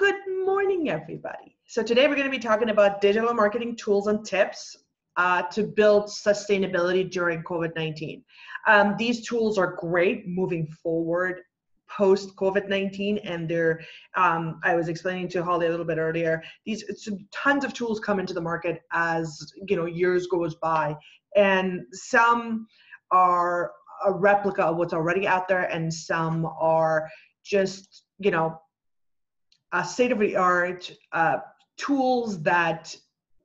Good morning, everybody. So today we're going to be talking about digital marketing tools and tips to build sustainability during COVID-19. These tools are great moving forward post COVID-19, and I was explaining to Holly a little bit earlier, tons of tools come into the market as years goes by, and some are a replica of what's already out there, and some are just state-of-the-art tools that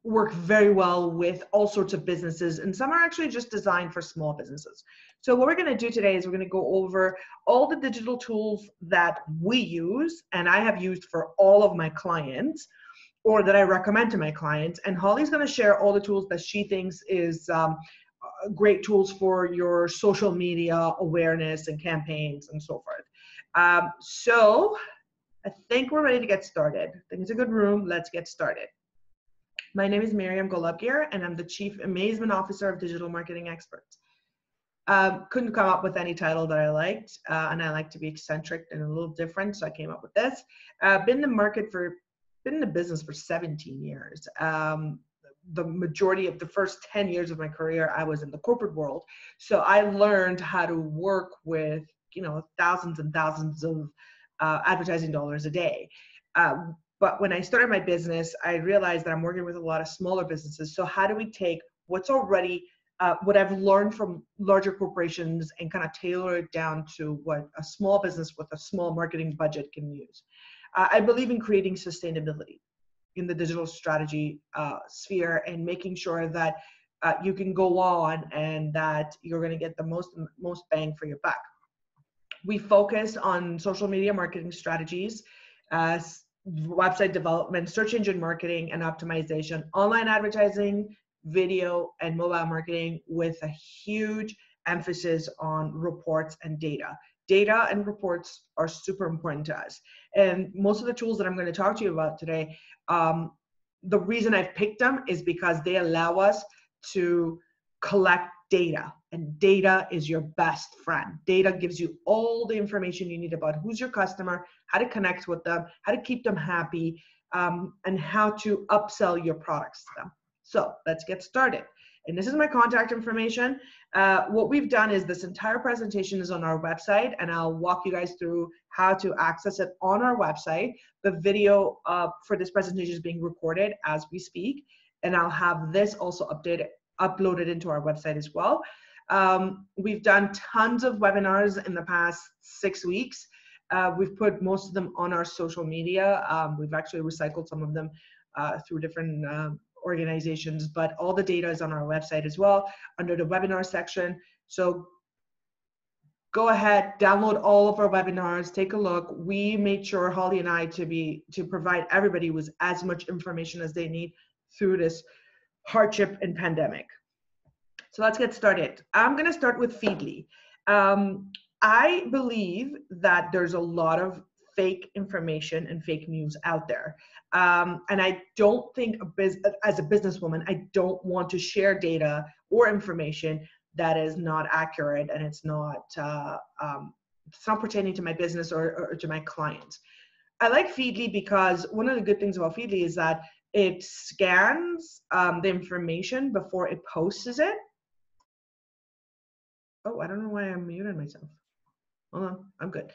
work very well with all sorts of businesses, and some are actually just designed for small businesses. So what we're going to do today is we're going to go over all the digital tools that we use and I have used for all of my clients, or that I recommend to my clients, and Holly's going to share all the tools that she thinks is great tools for your social media awareness and campaigns and so forth. So I think we're ready to get started. I think it's a good room. Let's get started. My name is Miriam Golubgir, and I'm the Chief Amazement Officer of Digital Marketing Experts. Couldn't come up with any title that I liked, and I like to be eccentric and a little different, so I came up with this. Been in the business for 17 years. The majority of the first 10 years of my career, I was in the corporate world, so I learned how to work with thousands and thousands of advertising dollars a day. But when I started my business, I realized that I'm working with a lot of smaller businesses. So how do we take what's already, what I've learned from larger corporations and kind of tailor it down to what a small business with a small marketing budget can use? I believe in creating sustainability in the digital strategy sphere, and making sure that you can go on and that you're going to get the most bang for your buck. We focus on social media marketing strategies, website development, search engine marketing and optimization, online advertising, video, and mobile marketing, with a huge emphasis on reports and data. Data and reports are super important to us. And most of the tools that I'm going to talk to you about today, the reason I've picked them is because they allow us to collect data, and data is your best friend. Data gives you all the information you need about who's your customer, how to connect with them, how to keep them happy, and how to upsell your products to them. So let's get started. And this is my contact information. What we've done is this entire presentation is on our website, and I'll walk you guys through how to access it on our website. The video for this presentation is being recorded as we speak, and I'll have this also uploaded into our website as well. We've done tons of webinars in the past 6 weeks. We've put most of them on our social media. We've actually recycled some of them through different organizations, but all the data is on our website as well under the webinar section. So go ahead, download all of our webinars, take a look. We made sure, Holly and I, to provide everybody with as much information as they need through this hardship and pandemic. So let's get started. I'm going to start with Feedly. I believe that there's a lot of fake information and fake news out there. And I don't think, as a businesswoman, I don't want to share data or information that is not accurate, and it's not pertaining to my business or to my clients. I like Feedly because one of the good things about Feedly is that it scans the information before it posts it. Oh, I don't know why I'm muting myself. Hold on, I'm good.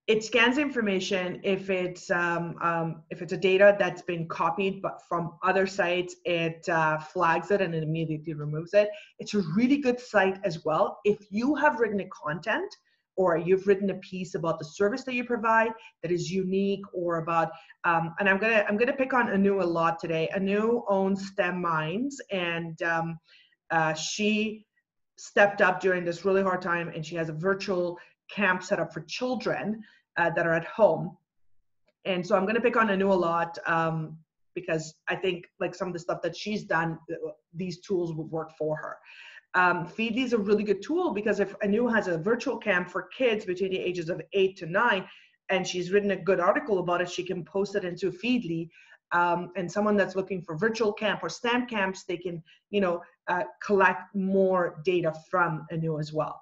It scans the information. If it's a data that's been copied but from other sites, it flags it and it immediately removes it. It's a really good site as well. If you have written a content, or you've written a piece about the service that you provide that is unique, or about, and I'm gonna pick on Anu a lot today. Anu owns STEM Minds, and she stepped up during this really hard time, and she has a virtual camp set up for children that are at home. And so I'm gonna pick on Anu a lot because I think like some of the stuff that she's done, these tools would work for her. Feedly is a really good tool because if Anu has a virtual camp for kids between the ages of 8 to 9, and she's written a good article about it, she can post it into Feedly. And someone that's looking for virtual camp or STEM camps, they can, collect more data from Anu as well.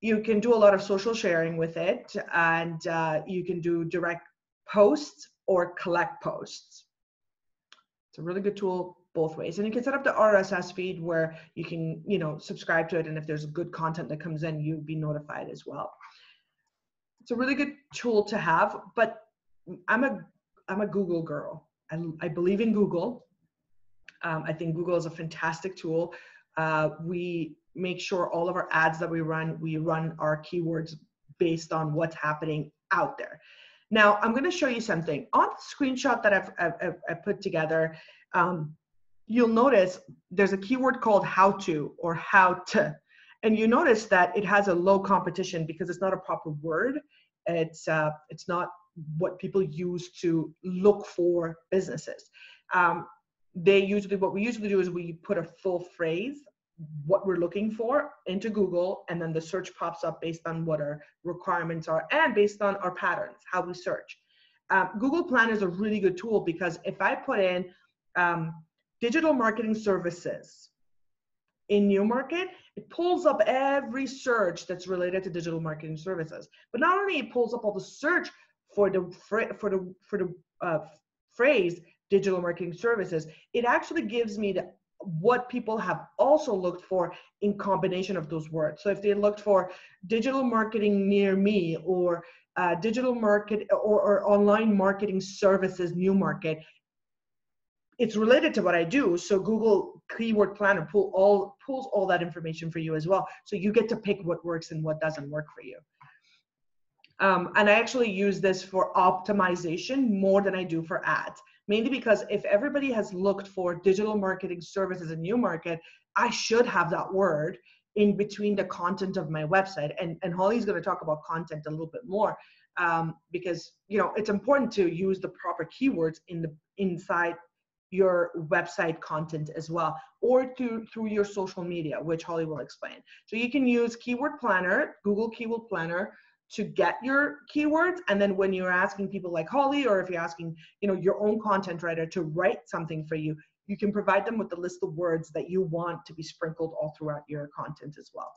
You can do a lot of social sharing with it, and you can do direct posts or collect posts. It's a really good tool both ways. And you can set up the RSS feed where you can, subscribe to it. And if there's good content that comes in, you'll be notified as well. It's a really good tool to have, but I'm a Google girl. I believe in Google. I think Google is a fantastic tool. We make sure all of our ads that we run our keywords based on what's happening out there. Now, I'm going to show you something. On the screenshot that I've put together, you'll notice there's a keyword called how to or how to. And you notice that it has a low competition because it's not a proper word. It's not what people use to look for businesses. What we usually do is we put a full phrase, what we're looking for, into Google, and then the search pops up based on what our requirements are and based on our patterns, how we search. Google Planner is a really good tool because if I put in digital marketing services in new market, it pulls up every search that's related to digital marketing services. But not only it pulls up all the search for the phrase digital marketing services, it actually gives me what people have also looked for in combination of those words. So if they looked for digital marketing near me, or digital market or online marketing services new market, it's related to what I do. So Google Keyword Planner pulls all that information for you as well. So you get to pick what works and what doesn't work for you. And I actually use this for optimization more than I do for ads, mainly because if everybody has looked for digital marketing services in new market, I should have that word in between the content of my website. And Holly's going to talk about content a little bit more, because it's important to use the proper keywords inside your website content as well, or through your social media, which Holly will explain. So you can use Keyword Planner, Google Keyword Planner, to get your keywords. And then when you're asking people like Holly, or if you're asking your own content writer to write something for you, you can provide them with the list of words that you want to be sprinkled all throughout your content as well.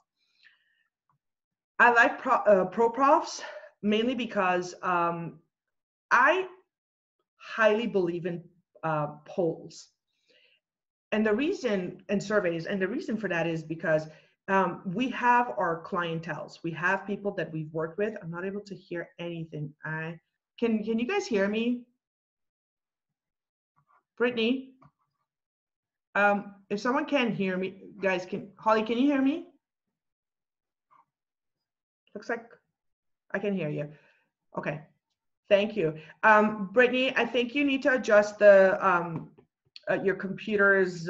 I like ProProfs mainly because I highly believe in polls and surveys, and the reason for that is because we have our clienteles. We have people that we've worked with. I'm not able to hear anything. Can you guys hear me? Brittany? If someone can hear me, guys, Holly, can you hear me? Looks like I can hear you. Okay, thank you. Brittany, I think you need to adjust the your computer's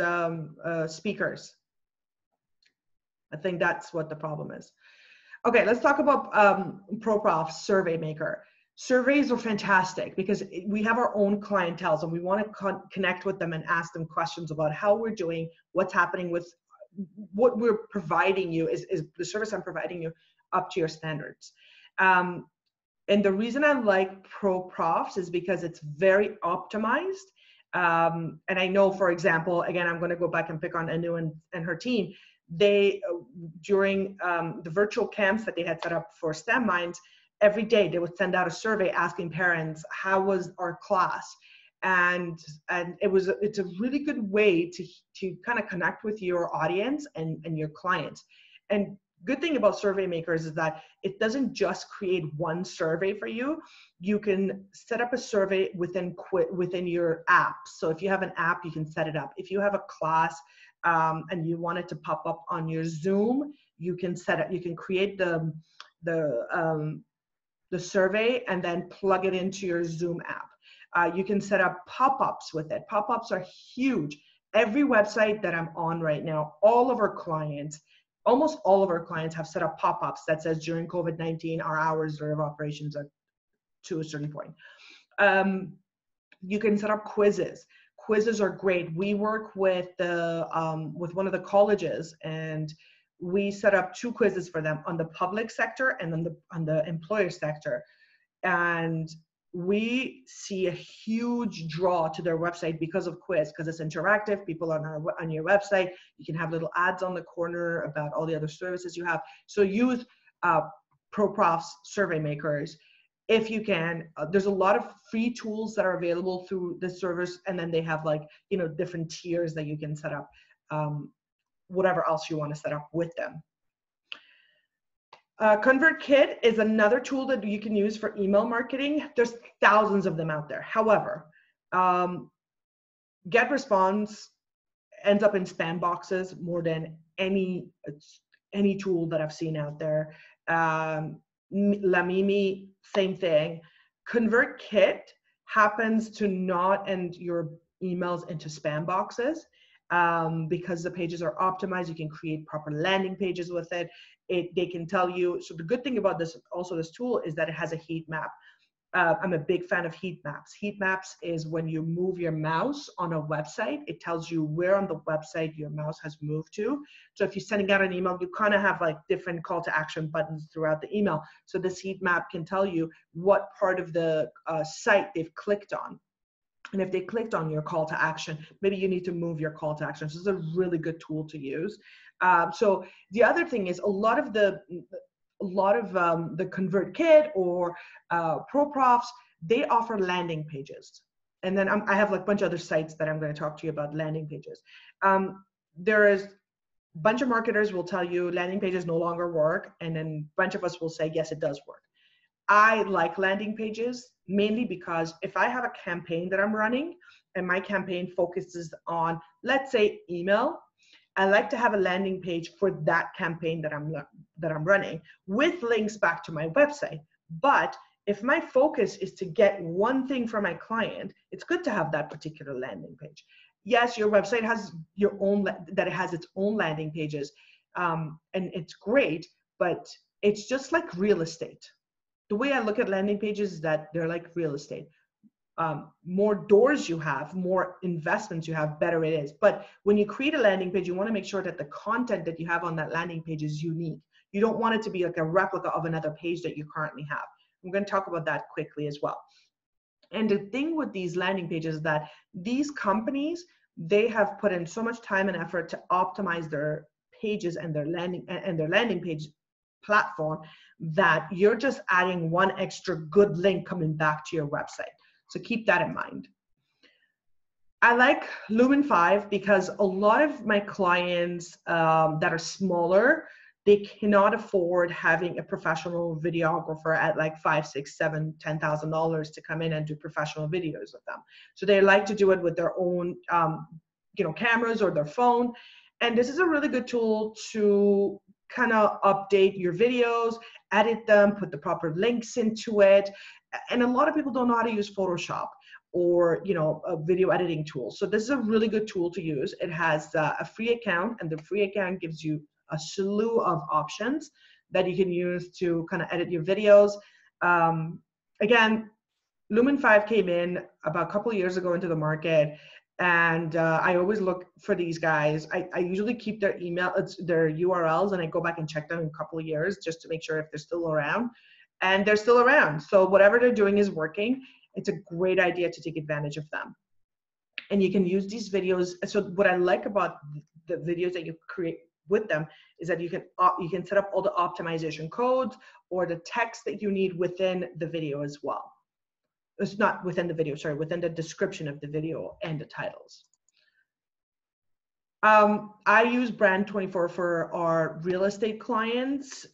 speakers. I think that's what the problem is. Okay, let's talk about ProProf Survey Maker. Surveys are fantastic because we have our own clientele and we want to connect with them and ask them questions about how we're doing, what's happening with what we're providing you, is the service I'm providing you up to your standards. And the reason I like ProProfs is because it's very optimized. And I know, for example, again, I'm going to go back and pick on Anu and her team. They, during the virtual camps that they had set up for STEM Minds, every day they would send out a survey asking parents, how was our class? And it's a really good way to kind of connect with your audience and your clients. And good thing about Survey Makers is that it doesn't just create one survey for you. You can set up a survey within your app. So if you have an app, you can set it up. If you have a class and you want it to pop up on your Zoom, you can set it. You can create the survey and then plug it into your Zoom app. You can set up pop-ups with it. Pop-ups are huge. Every website that I'm on right now, almost all of our clients have set up pop-ups that says during COVID-19, our hours of operations are to a certain point. You can set up quizzes. Quizzes are great. We work with one of the colleges, and we set up 2 quizzes for them on the public sector and on the employer sector. And we see a huge draw to their website because of quiz, because it's interactive. People on your website, you can have little ads on the corner about all the other services you have. So use ProProfs, Survey Makers, if you can. There's a lot of free tools that are available through the service, and then they have like, you know, different tiers that you can set up, whatever else you want to set up with them. ConvertKit is another tool that you can use for email marketing. There's thousands of them out there. However, GetResponse ends up in spam boxes more than any tool that I've seen out there. Lamimi, same thing. ConvertKit happens to not end your emails into spam boxes because the pages are optimized. You can create proper landing pages with it. They can tell you. So the good thing about this tool is that it has a heat map. I'm a big fan of heat maps. Heat maps is when you move your mouse on a website, it tells you where on the website your mouse has moved to. So if you're sending out an email, you kind of have like different call to action buttons throughout the email. So this heat map can tell you what part of the site they've clicked on. And if they clicked on your call to action, maybe you need to move your call to action. So it's a really good tool to use. So the other thing is a lot of the ConvertKit or ProProfs, they offer landing pages. And then I have like a bunch of other sites that I'm going to talk to you about landing pages. There is a bunch of marketers will tell you landing pages no longer work. And then a bunch of us will say, yes, it does work. I like landing pages mainly because if I have a campaign that I'm running and my campaign focuses on, let's say, email, I like to have a landing page for that campaign that I'm running with links back to my website. But if my focus is to get one thing from my client, it's good to have that particular landing page. Yes, your website has your own, that it has its own landing pages, and it's great, but it's just like real estate. The way I look at landing pages is that they're like real estate. More doors you have, more investments you have, better it is. But when you create a landing page, you want to make sure that the content that you have on that landing page is unique. You don't want it to be like a replica of another page that you currently have. I'm going to talk about that quickly as well. And the thing with these landing pages is that these companies, they have put in so much time and effort to optimize their pages and their landing page platform that you're just adding one extra good link coming back to your website. So keep that in mind. I like Lumen 5 because a lot of my clients that are smaller, they cannot afford having a professional videographer at like $5,000, $6,000, $7,000, $10,000 to come in and do professional videos with them. So they like to do it with their own, cameras or their phone. And this is a really good tool to kind of update your videos, edit them, put the proper links into it. And a lot of people don't know how to use Photoshop or, a video editing tool. So this is a really good tool to use. It has a free account, and the free account gives you a slew of options that you can use to kind of edit your videos. Again, Lumen 5 came in about a couple of years ago into the market. And I always look for these guys. I usually keep their their URLs, and I go back and check them in a couple of years just to make sure if they're still around. And they're still around. So whatever they're doing is working. It's a great idea to take advantage of them. And you can use these videos. So what I like about the videos that you create with them is that you can set up all the optimization codes or the text that you need within the video as well. It's not within the video, sorry, within the description of the video and the titles. I use Brand24 for our real estate clients,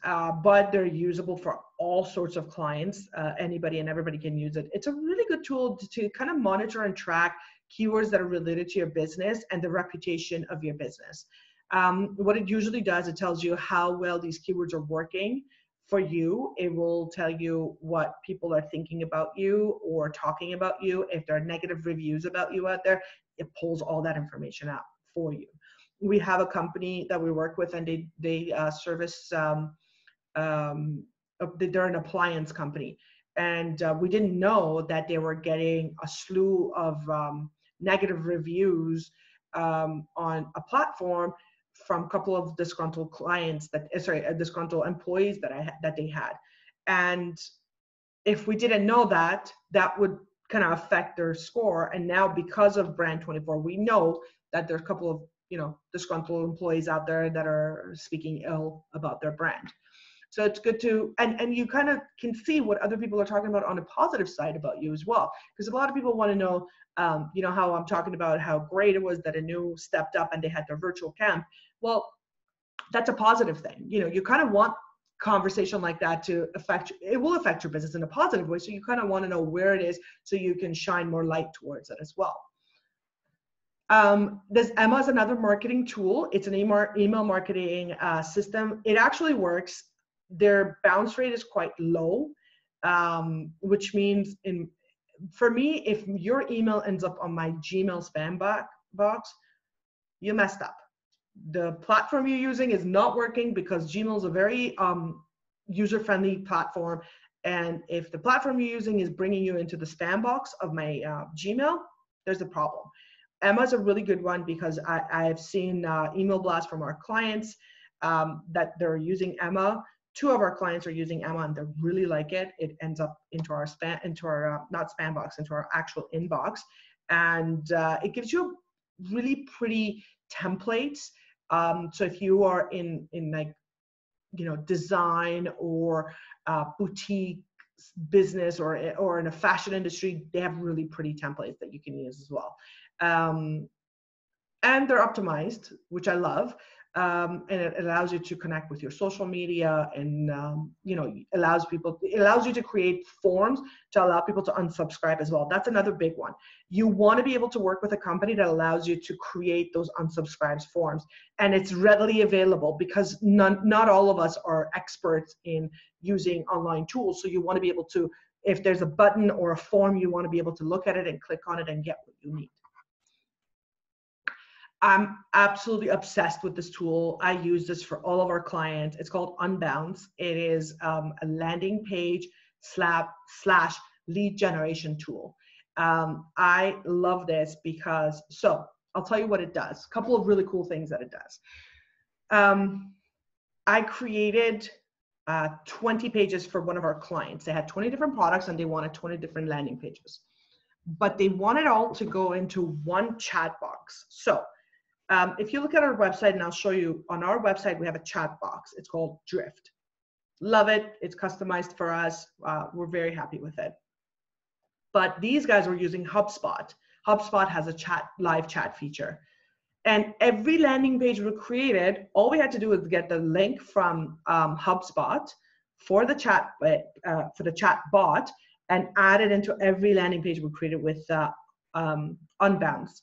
but they're usable for all sorts of clients. Anybody and everybody can use it. It's a really good tool to kind of monitor and track keywords that are related to your business and the reputation of your business. What it usually does, it tells you how well these keywords are working for you. It will tell you what people are thinking about you or talking about you. If there are negative reviews about you out there, it pulls all that information out for you. We have a company that we work with, and they service, they're an appliance company. And we didn't know that they were getting a slew of negative reviews on a platform from a couple of disgruntled clients disgruntled employees that they had. And if we didn't know that, that would kind of affect their score. And now because of Brand24, we know that there's a couple of, disgruntled employees out there that are speaking ill about their brand. So it's good to, and you kind of can see what other people are talking about on a positive side about you as well. Because a lot of people want to know, you know, how I'm talking about how great it was that a new stepped up and they had their virtual camp. Well, that's a positive thing. You know, you kind of want conversation like that to affect, it will affect your business in a positive way. So you kind of want to know where it is so you can shine more light towards it as well. This Emma is another marketing tool. It's an email marketing system. It actually works. Their bounce rate is quite low, which means for me, if your email ends up on my Gmail spam box, you messed up. The platform you're using is not working because Gmail is a very user-friendly platform. And if the platform you're using is bringing you into the spam box of my Gmail, there's a problem. Emma is a really good one because I've seen email blasts from our clients that they're using Emma. 2 of our clients are using Emma and they really like it. It ends up into our spam, not spam box, into our actual inbox. And it gives you really pretty templates. So if you are in like, you know, design or boutique business or in a fashion industry, they have really pretty templates that you can use as well. And they're optimized, which I love. And it allows you to connect with your social media and, you know, it allows you to create forms to allow people to unsubscribe as well. That's another big one. You want to be able to work with a company that allows you to create those unsubscribe forms. And it's readily available because not all of us are experts in using online tools. So you want to be able to, if there's a button or a form, you want to be able to look at it and click on it and get what you need. I'm absolutely obsessed with this tool. I use this for all of our clients. It's called Unbounce. It is a landing page slash lead generation tool. I love this because, so I'll tell you what it does. A couple of really cool things that it does. I created 20 pages for one of our clients. They had 20 different products and they wanted 20 different landing pages. But they wanted all to go into one chat box. So if you look at our website, and I'll show you on our website, we have a chat box. It's called Drift. Love it. It's customized for us. We're very happy with it. But these guys were using HubSpot. HubSpot has a live chat feature. And every landing page we created, all we had to do was get the link from HubSpot for the chat bot and add it into every landing page we created with Unbounce.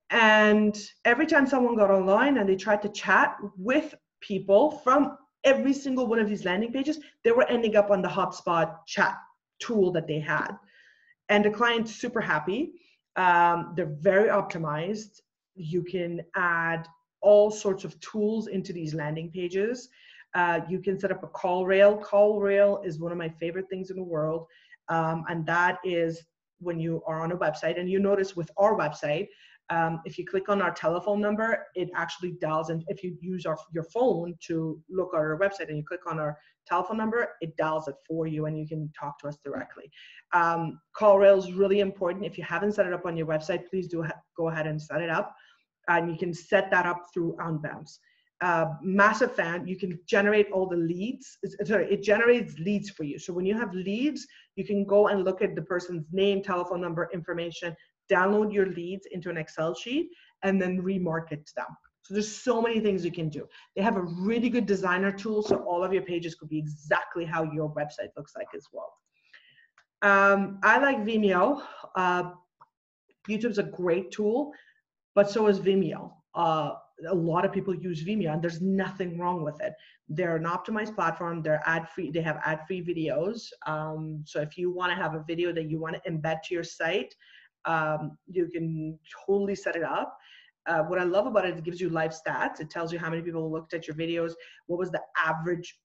And every time someone got online and they tried to chat with people from every single one of these landing pages, they were ending up on the HubSpot chat tool that they had. And the client's super happy. They're very optimized. You can add all sorts of tools into these landing pages. You can set up a call rail. Call rail is one of my favorite things in the world. And that is when you are on a website, and you notice with our website, if you click on our telephone number, it actually dials in. If you use your phone to look at our website and you click on our telephone number, it dials it for you and you can talk to us directly. Call rail is really important. If you haven't set it up on your website, please do go ahead and set it up. And you can set that up through Unbounce. Massive fan. You can generate all the leads. It generates leads for you. So when you have leads, you can go and look at the person's name, telephone number, information, download your leads into an Excel sheet, and then remarket to them. So there's so many things you can do. They have a really good designer tool, so all of your pages could be exactly how your website looks like as well. I like Vimeo. YouTube's a great tool, but so is Vimeo. A lot of people use Vimeo, and there's nothing wrong with it. They're an optimized platform. They're ad-free. They have ad-free videos. So if you want to have a video that you want to embed to your site, you can totally set it up. What I love about it, it gives you live stats. It tells you how many people looked at your videos, what was the average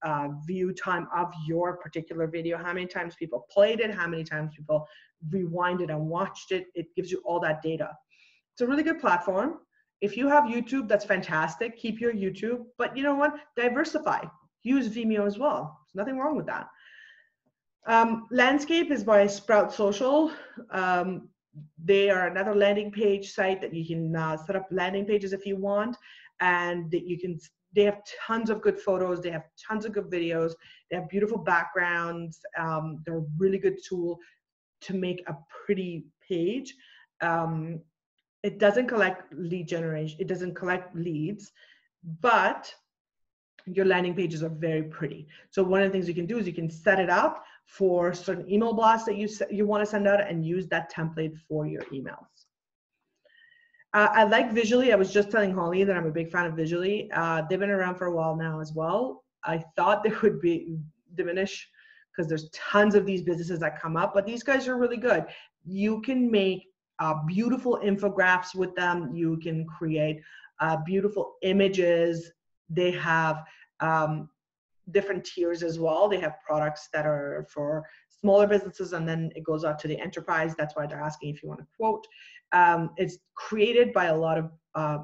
view time of your particular video, how many times people played it, how many times people rewinded and watched it. It gives you all that data. It's a really good platform. If you have YouTube, that's fantastic. Keep your YouTube, but you know what? Diversify. Use Vimeo as well. There's nothing wrong with that. Landscape is by Sprout Social. They are another landing page site that you can set up landing pages if you want, and that you can they have tons of good photos. They have tons of good videos. They have beautiful backgrounds. They're a really good tool to make a pretty page. It doesn't collect lead generation. It doesn't collect leads, but your landing pages are very pretty. So one of the things you can do is you can set it up for certain email blasts that you want to send out and use that template for your emails. I like Visually. I was just telling Holly that I'm a big fan of Visually. They've been around for a while now as well. I thought they would be diminish because there's tons of these businesses that come up, but these guys are really good. You can make beautiful infographics with them. You can create beautiful images. They have different tiers as well. They have products that are for smaller businesses, and then it goes out to the enterprise. That's why they're asking if you want to quote. It's created by a lot of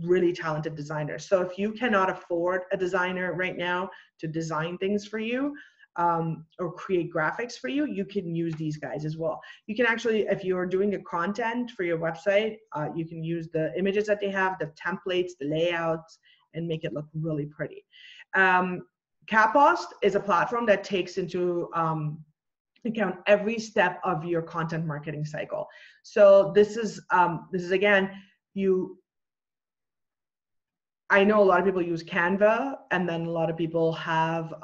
really talented designers. So if you cannot afford a designer right now to design things for you, or create graphics for you, you can use these guys as well. You can actually, if you're doing a content for your website, you can use the images that they have, the templates, the layouts, and make it look really pretty. Cappost is a platform that takes into account every step of your content marketing cycle. So this is again, I know a lot of people use Canva, and then a lot of people have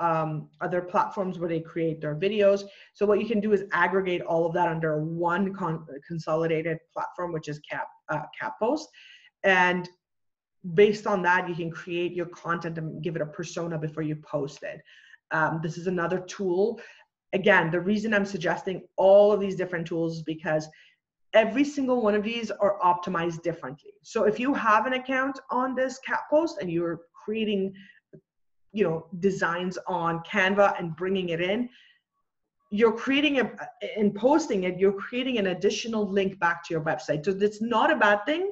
other platforms where they create their videos. So what you can do is aggregate all of that under one consolidated platform, which is Cappost. And based on that, you can create your content and give it a persona before you post it. This is another tool. Again, the reason I'm suggesting all of these different tools is because every single one of these are optimized differently. So if you have an account on this Cappost and you're creating, designs on Canva and bringing it in, you're creating in posting it, you're creating an additional link back to your website. So it's not a bad thing.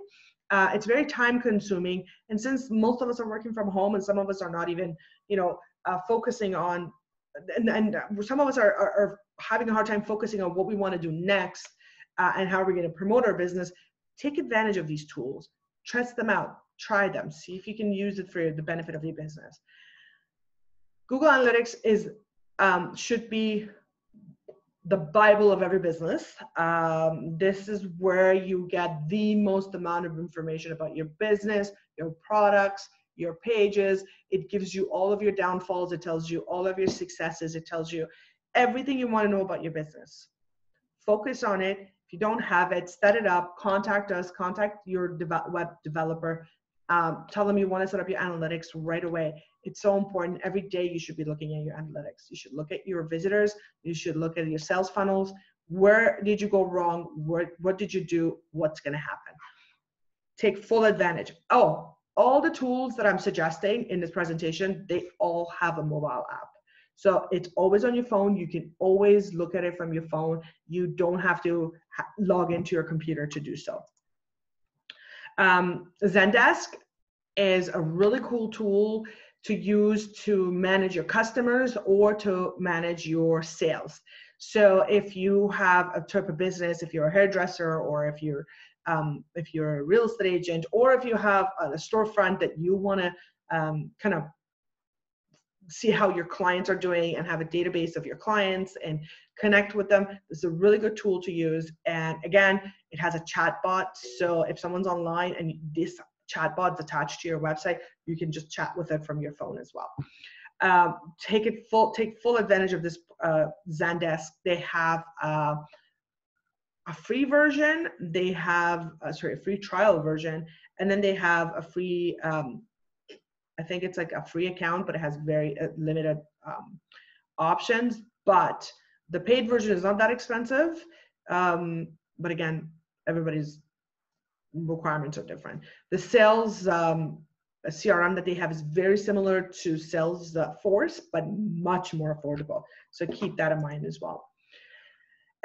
It's very time consuming. And since most of us are working from home and some of us are not even, focusing on, and some of us are having a hard time focusing on what we want to do next, and how we're going to promote our business, take advantage of these tools, test them out, try them, see if you can use it for the benefit of your business. Google Analytics should be the Bible of every business. This is where you get the most amount of information about your business, your products, your pages. It gives you all of your downfalls. It tells you all of your successes. It tells you everything you want to know about your business. Focus on it. If you don't have it, set it up, contact us, contact your web developer, tell them you want to set up your analytics right away. It's so important. Every day you should be looking at your analytics. You should look at your visitors. You should look at your sales funnels. Where did you go wrong? What did you do? What's going to happen? Take full advantage. Oh, all the tools that I'm suggesting in this presentation, they all have a mobile app. So it's always on your phone. You can always look at it from your phone. You don't have to log into your computer to do so. Zendesk is a really cool tool to use to manage your customers or to manage your sales. So if you have a type of business, if you're a hairdresser, or if you're a real estate agent, or if you have a storefront that you want to kind of see how your clients are doing and have a database of your clients and connect with them, this is a really good tool to use. And again, it has a chat bot. So if someone's online and this chat bot is attached to your website, you can just chat with it from your phone as well. Take full advantage of this Zendesk. They have a free version. They have a free trial version, and then they have a free I think it's like a free account, but it has very limited options. But the paid version is not that expensive. But again, everybody's requirements are different. The sales CRM that they have is very similar to Salesforce, but much more affordable. So keep that in mind as well.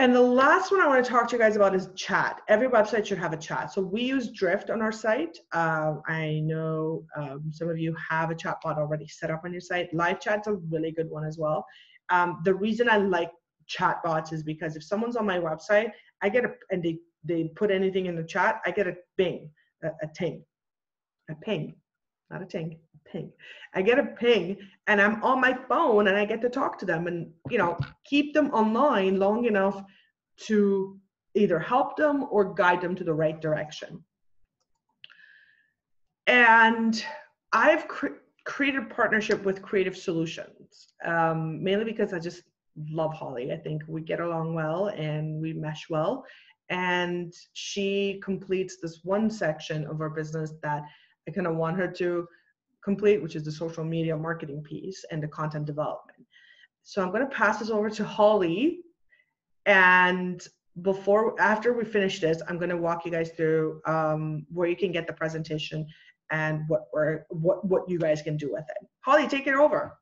And the last one I want to talk to you guys about is chat. Every website should have a chat. So we use Drift on our site. I know some of you have a chatbot already set up on your site. Live chat's a really good one as well. The reason I like chatbots is because if someone's on my website, I get and they put anything in the chat, I get a bing, a ting, a ping. not a ting, a ping. I get a ping and I'm on my phone and I get to talk to them and, keep them online long enough to either help them or guide them to the right direction. And I've created a partnership with Creative Solutions, mainly because I just love Holly. I think we get along well and we mesh well. And she completes this one section of our business that I kind of want her to complete, which is the social media marketing piece and the content development. So I'm going to pass this over to Holly. And after we finish this, I'm going to walk you guys through where you can get the presentation and what you guys can do with it. Holly, take it over.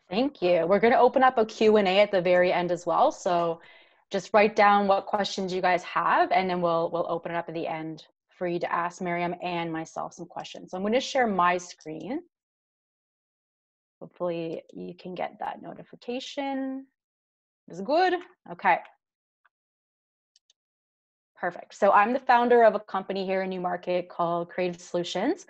Thank you. We're going to open up a Q&A at the very end as well. So just write down what questions you guys have, and then we'll open it up at the end for you to ask Miriam and myself some questions. So I'm going to share my screen. Hopefully you can get that notification. Is good? Okay. Perfect. So I'm the founder of a company here in Newmarket called Creative Solutions.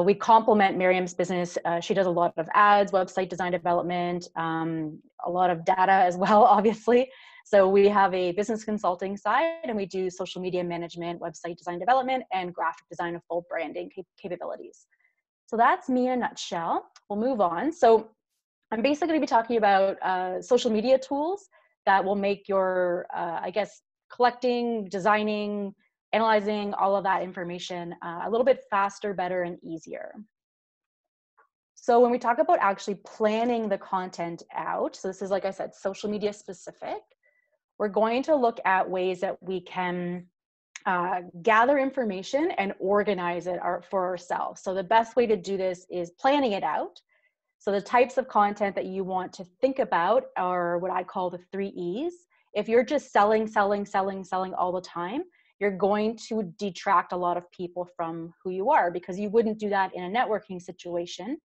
We complement Miriam's business. She does a lot of ads, website design development, a lot of data as well, obviously. So we have a business consulting side, and we do social media management, website design development, and graphic design of full branding capabilities. So that's me in a nutshell. We'll move on. So I'm basically going to be talking about social media tools that will make your, collecting, designing, analyzing all of that information a little bit faster, better, and easier. So when we talk about actually planning the content out, so this is, like I said, social media specific, we're going to look at ways that we can gather information and organize it for ourselves. So the best way to do this is planning it out. So the types of content that you want to think about are what I call the 3 E's. If you're just selling all the time, you're going to detract a lot of people from who you are, because you wouldn't do that in a networking situation.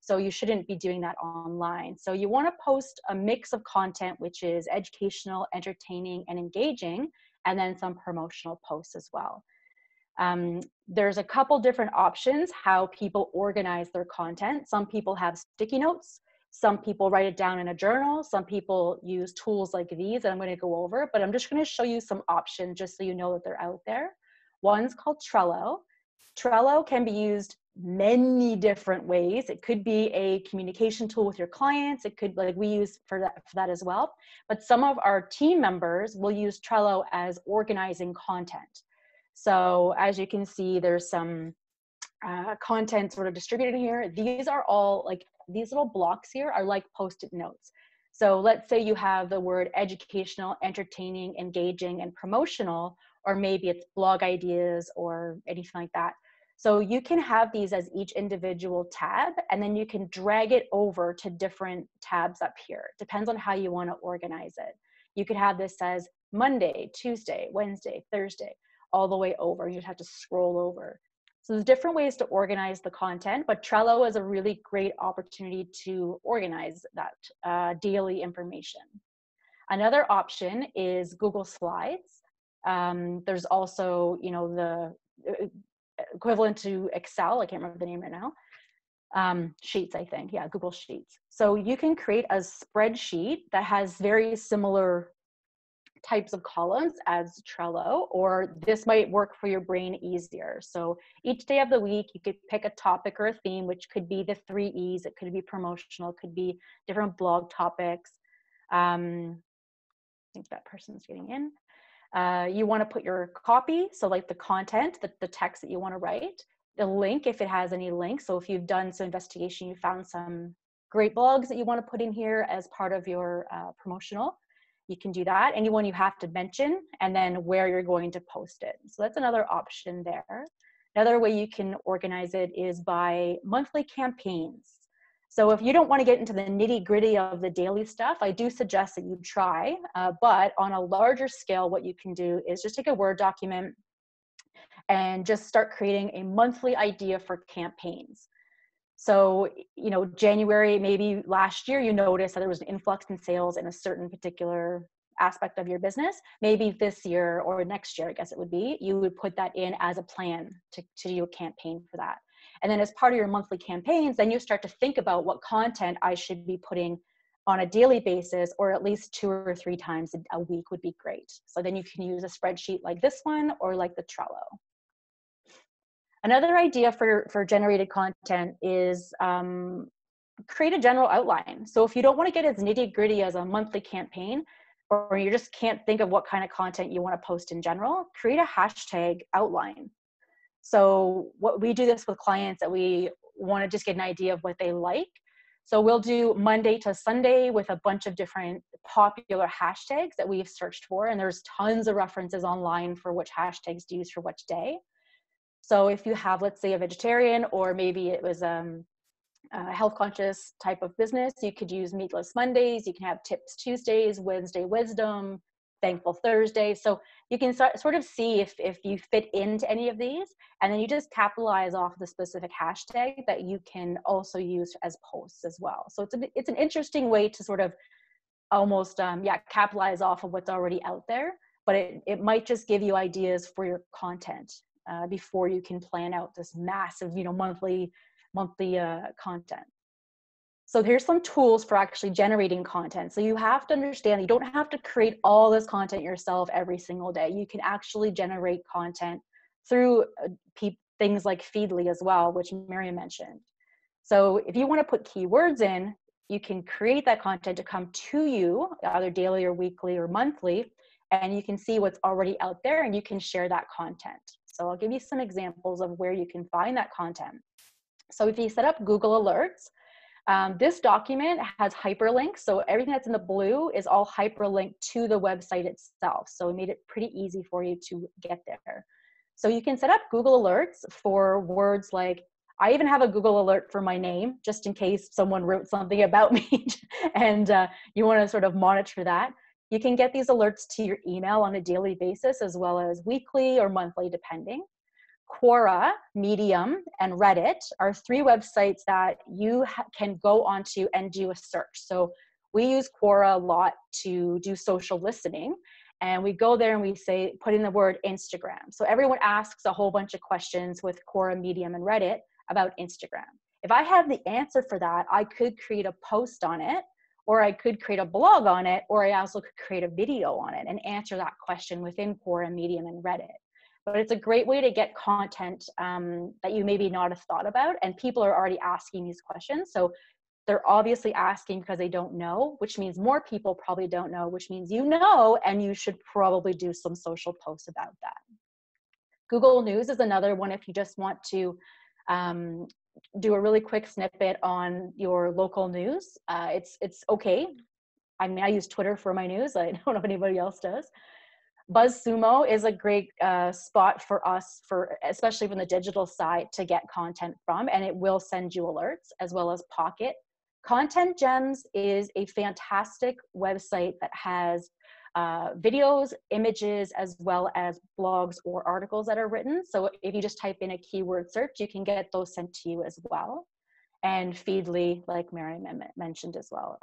So you shouldn't be doing that online. So you want to post a mix of content, which is educational, entertaining, and engaging, and then some promotional posts as well. There's a couple different options how people organize their content. Some people have sticky notes. Some people write it down in a journal. Some people use tools like these that I'm going to go over, but I'm just going to show you some options just so you know that they're out there. One's called Trello. Trello can be used many different ways. It could be a communication tool with your clients. It could, like we use for that as well. But some of our team members will use Trello as organizing content. So as you can see, there's some content sort of distributed here. These are all like, these little blocks here are like Post-it notes. So let's say you have the word educational, entertaining, engaging, and promotional, or maybe it's blog ideas or anything like that. So you can have these as each individual tab, and then you can drag it over to different tabs up here. It depends on how you want to organize it. You could have this as Monday, Tuesday, Wednesday, Thursday, all the way over. You just have to scroll over. So there's different ways to organize the content, but Trello is a really great opportunity to organize that daily information. Another option is Google Slides. There's also, the equivalent to Excel. I can't remember the name right now. Sheets, I think. Yeah, Google Sheets. So you can create a spreadsheet that has very similar types of columns as Trello, or this might work for your brain easier. So each day of the week, you could pick a topic or a theme, which could be the 3 E's. It could be promotional, it could be different blog topics. I think that person's getting in. You want to put your copy, so like the content, the text that you want to write, the link if it has any links. So if you've done some investigation, you found some great blogs that you want to put in here as part of your promotional, you can do that. Anyone you have to mention, and then where you're going to post it. So that's another option there. Another way you can organize it is by monthly campaigns. So if you don't want to get into the nitty-gritty of the daily stuff, I do suggest that you try, but on a larger scale, what you can do is just take a Word document and just start creating a monthly idea for campaigns. So, January, maybe last year, you noticed that there was an influx in sales in a certain particular aspect of your business. Maybe this year or next year, I guess it would be, you would put that in as a plan to do a campaign for that. And then as part of your monthly campaigns, then you start to think about what content I should be putting on a daily basis, or at least 2 or 3 times a week would be great. So then you can use a spreadsheet like this one or like the Trello. Another idea for generated content is create a general outline. So if you don't want to get as nitty gritty as a monthly campaign, or you just can't think of what kind of content you want to post in general, create a hashtag outline. So what we do this with clients that we want to just get an idea of what they like. So we'll do Monday to Sunday with a bunch of different popular hashtags that we've searched for. And there's tons of references online for which hashtags to use for which day. So if you have, let's say, a vegetarian, or maybe it was a health conscious type of business, you could use Meatless Mondays, you can have Tips Tuesdays, Wednesday Wisdom, Thankful Thursday. So you can sort of see if you fit into any of these, and then you just capitalize off the specific hashtag that you can also use as posts as well. So it's an interesting way to sort of almost capitalize off of what's already out there, but it might just give you ideas for your content before you can plan out this massive, monthly content. So here's some tools for actually generating content. So you have to understand you don't have to create all this content yourself every single day. You can actually generate content through things like Feedly as well, which Miriam mentioned. So if you want to put keywords in, you can create that content to come to you either daily or weekly or monthly, and you can see what's already out there and you can share that content. So I'll give you some examples of where you can find that content. So if you set up Google Alerts, this document has hyperlinks. So everything that's in the blue is all hyperlinked to the website itself. So we made it pretty easy for you to get there. So you can set up Google Alerts for words like, I even have a Google Alert for my name, just in case someone wrote something about me and you want to sort of monitor that. You can get these alerts to your email on a daily basis, as well as weekly or monthly, depending. Quora, Medium, and Reddit are 3 websites that you can go onto and do a search. So we use Quora a lot to do social listening, and we go there and we say, put in the word Instagram. So everyone asks a whole bunch of questions with Quora, Medium, and Reddit about Instagram. If I have the answer for that, I could create a post on it, or I could create a blog on it, or I also could create a video on it and answer that question within Quora, Medium, and Reddit. But it's a great way to get content that you maybe not have thought about, and people are already asking these questions. So they're obviously asking because they don't know, which means more people probably don't know, which means you know, and you should probably do some social posts about that. Google News is another one if you just want to do a really quick snippet on your local news. It's okay. I mean, I use Twitter for my news. I don't know if anybody else does. BuzzSumo is a great spot for us, especially from the digital side, to get content from, and it will send you alerts, as well as Pocket. Content Gems is a fantastic website that has videos, images, as well as blogs or articles that are written. So if you just type in a keyword search, you can get those sent to you as well. And Feedly, like Miriam mentioned as well.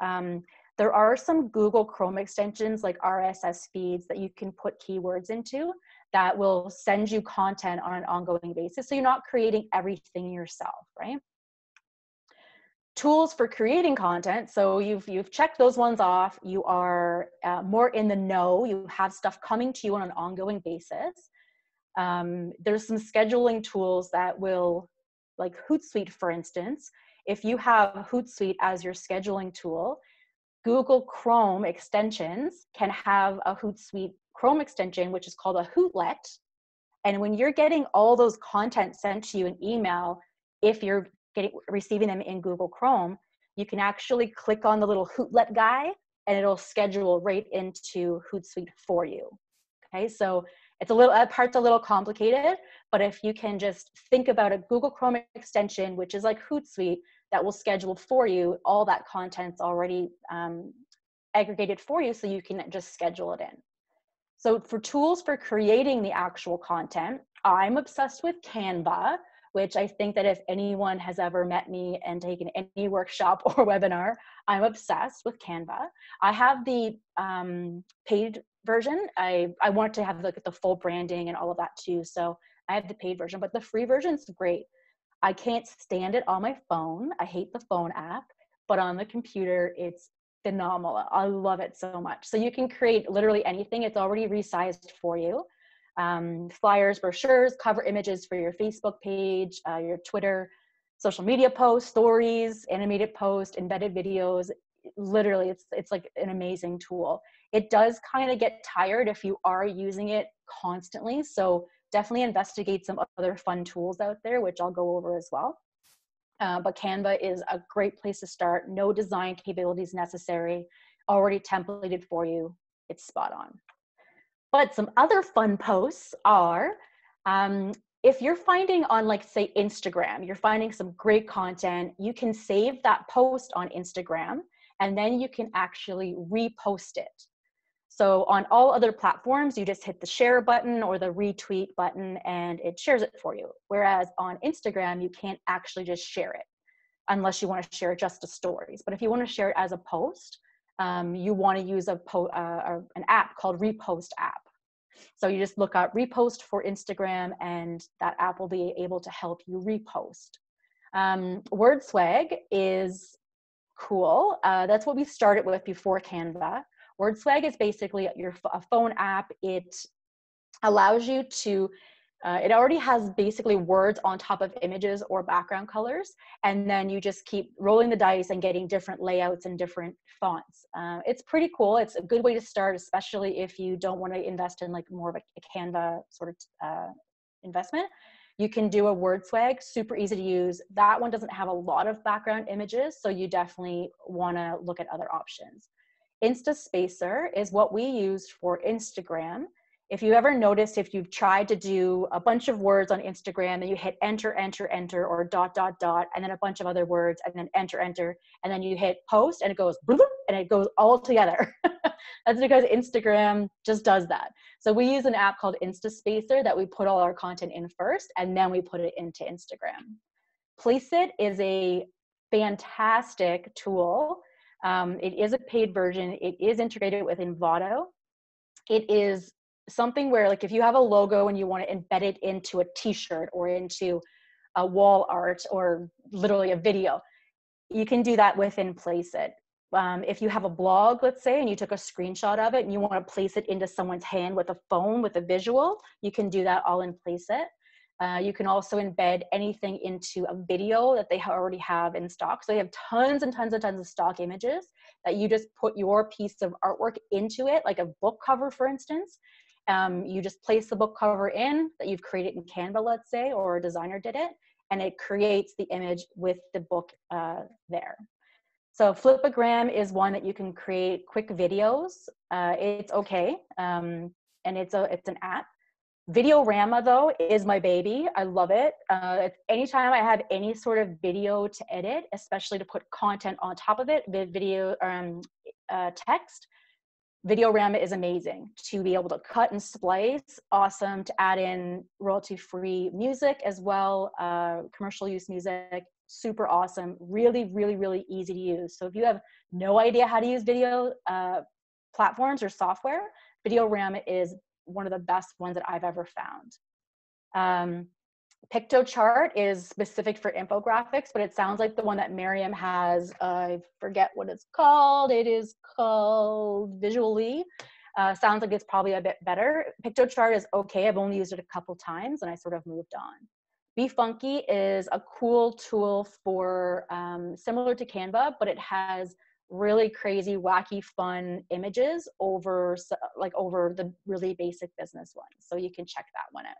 There are some Google Chrome extensions like RSS feeds that you can put keywords into that will send you content on an ongoing basis. So you're not creating everything yourself, right? Tools for creating content. So you've checked those ones off. You are more in the know. You have stuff coming to you on an ongoing basis. There's some scheduling tools that will, like Hootsuite, for instance. If you have Hootsuite as your scheduling tool, Google Chrome extensions can have a Hootsuite Chrome extension, which is called a Hootlet. And when you're getting all those content sent to you in email, if you're receiving them in Google Chrome, you can actually click on the little Hootlet guy and it'll schedule right into Hootsuite for you. Okay, so it's that part's a little complicated, but if you can just think about a Google Chrome extension, which is like Hootsuite, that will schedule for you, all that content's already aggregated for you, so you can just schedule it in. So for tools for creating the actual content, I'm obsessed with Canva, which I think that if anyone has ever met me and taken any workshop or webinar, I'm obsessed with Canva. I have the paid version. I want to have the full branding and all of that too. So I have the paid version, but the free version is great. I can't stand it on my phone. I hate the phone app, but on the computer, it's phenomenal. I love it so much. So you can create literally anything. It's already resized for you. Flyers, brochures, cover images for your Facebook page, your Twitter, social media posts, stories, animated posts, embedded videos. Literally, it's like an amazing tool. It does kind of get tired if you are using it constantly. So definitely investigate some other fun tools out there, which I'll go over as well. But Canva is a great place to start. No design capabilities necessary, already templated for you. It's spot on. But some other fun posts are, if you're finding on, like, say, Instagram, you're finding some great content, you can save that post on Instagram, and then you can actually repost it. So on all other platforms, you just hit the share button or the retweet button and it shares it for you. Whereas on Instagram, you can't actually just share it unless you want to share just the stories. But if you want to share it as a post, you want to use an app called Repost app. So you just look up Repost for Instagram and that app will be able to help you repost. WordSwag is cool. That's what we started with before Canva. WordSwag is basically a phone app. It allows you to, it already has basically words on top of images or background colors, and then you just keep rolling the dice and getting different layouts and different fonts. It's pretty cool. It's a good way to start, especially if you don't want to invest in like more of a Canva sort of investment. You can do a WordSwag, super easy to use. That one doesn't have a lot of background images, so you definitely want to look at other options. Instaspacer is what we use for Instagram. If you ever noticed, if you've tried to do a bunch of words on Instagram and you hit enter, enter, enter, or dot, dot, dot, and then a bunch of other words, and then enter, enter, and then you hit post and it goes, and it goes all together. That's because Instagram just does that. So we use an app called Instaspacer that we put all our content in first, and then we put it into Instagram. Placeit is a fantastic tool. It is a paid version. It is integrated with Envato. It is something where, like, if you have a logo and you want to embed it into a t-shirt or into a wall art or literally a video, you can do that within Placeit. If you have a blog, let's say, and you took a screenshot of it and you want to place it into someone's hand with a phone with a visual, you can do that all in Placeit. You can also embed anything into a video that they already have in stock. So they have tons and tons and tons of stock images that you just put your piece of artwork into it, like a book cover, for instance. You just place the book cover in that you've created in Canva, let's say, or a designer did it, and it creates the image with the book there. So Flipagram is one that you can create quick videos. It's okay, and it's an app. Videorama, though, is my baby. I love it. Anytime I have any sort of video to edit, especially to put content on top of it, video text, Videorama is amazing to be able to cut and splice. Awesome to add in royalty-free music as well, commercial use music. Super awesome. Really, really, really easy to use. So if you have no idea how to use video platforms or software, Videorama is one of the best ones that I've ever found. PictoChart is specific for infographics, but it sounds like the one that Miriam has, I forget what it's called. It is called Visually. Sounds like it's probably a bit better. PictoChart is okay. I've only used it a couple times and I sort of moved on. Be Funky is a cool tool for, similar to Canva, but it has really crazy, wacky, fun images over the really basic business ones. So you can check that one out.